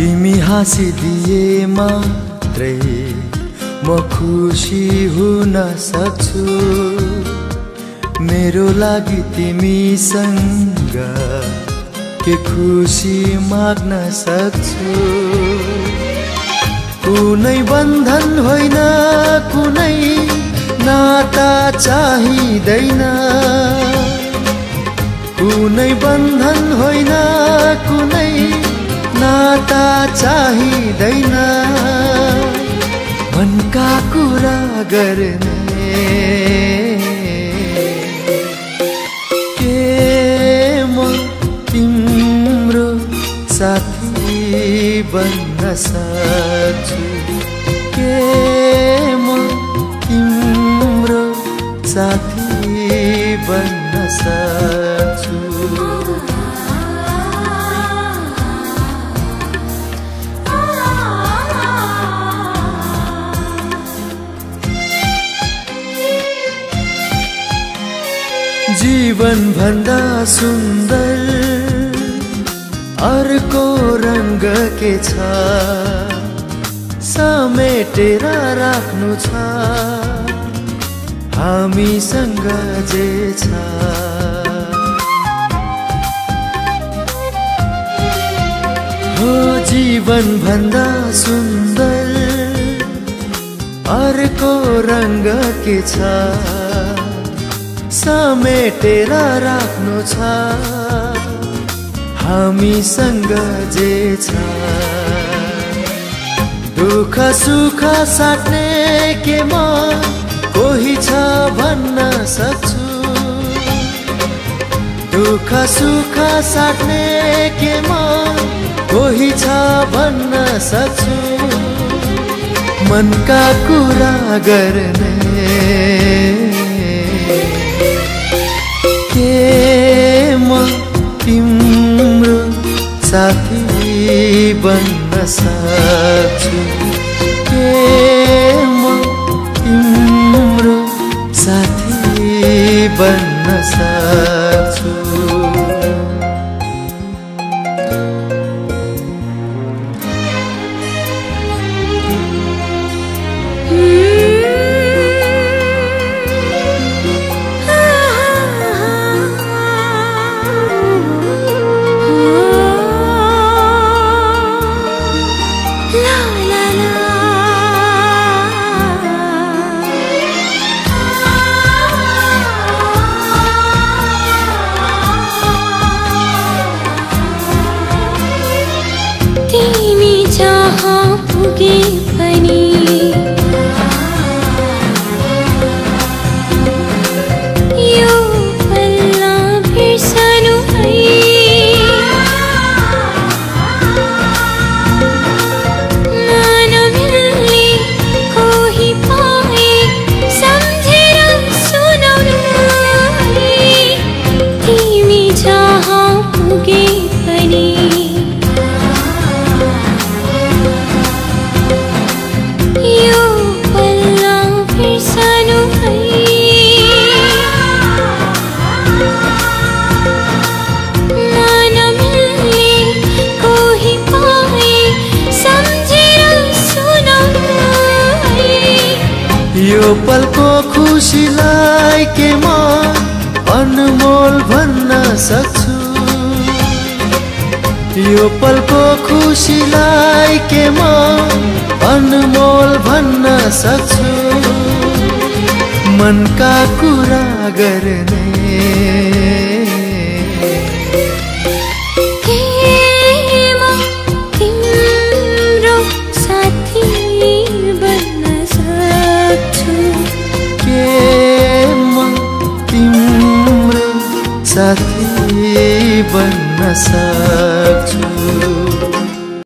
तिमी हाँसिदिए मात्रै म खुसी हुन सक्छु। मेरो लागि तिमीसँग के खुसी माग्न सक्छु। कुनै बन्धन होइन, कुनै नाता चाहिँदैन। कुनै बन्धन होइन, कुनै नाता चाहिँदैन। मनका कुरा गर्ने के म तिम्रो साथी बन्न सक्छु। के म तिम्रो साथी बन्न सक्छु। जीवन भन्दा सुन्दर अर्को रंग के छ, समेटेर राख्नु छ हामीसँग जे छ। हो जीवन भन्दा सुन्दर अर्को रंग के छ, समेटेर राख्नु छ हामीसँग जे छ। दुःख सुख साट्ने के म कोही छ भन्न सक्छु। दुःख सुख साट्ने के म कोही छ भन्न सक्छु। मनका कुरा गर्ने के म तिम्रो साथी बन्न सक्छु। के म तिम्रो साथी बन्न सक्छु। तिमी जहाँ पुगे पनि यो पल्ला बिर्सनु है। नमिल्ने कोही पाए सम्झेर सुनाउनु है। तिमी जहाँ पुगे पनि यो पलको खुसीलाई के म अनमोल भन्न सक्छु। यो पलको खुसीलाई के म अनमोल भन्न सक्छु। मनका कुरा गर्ने साथी बन्न सक्छु।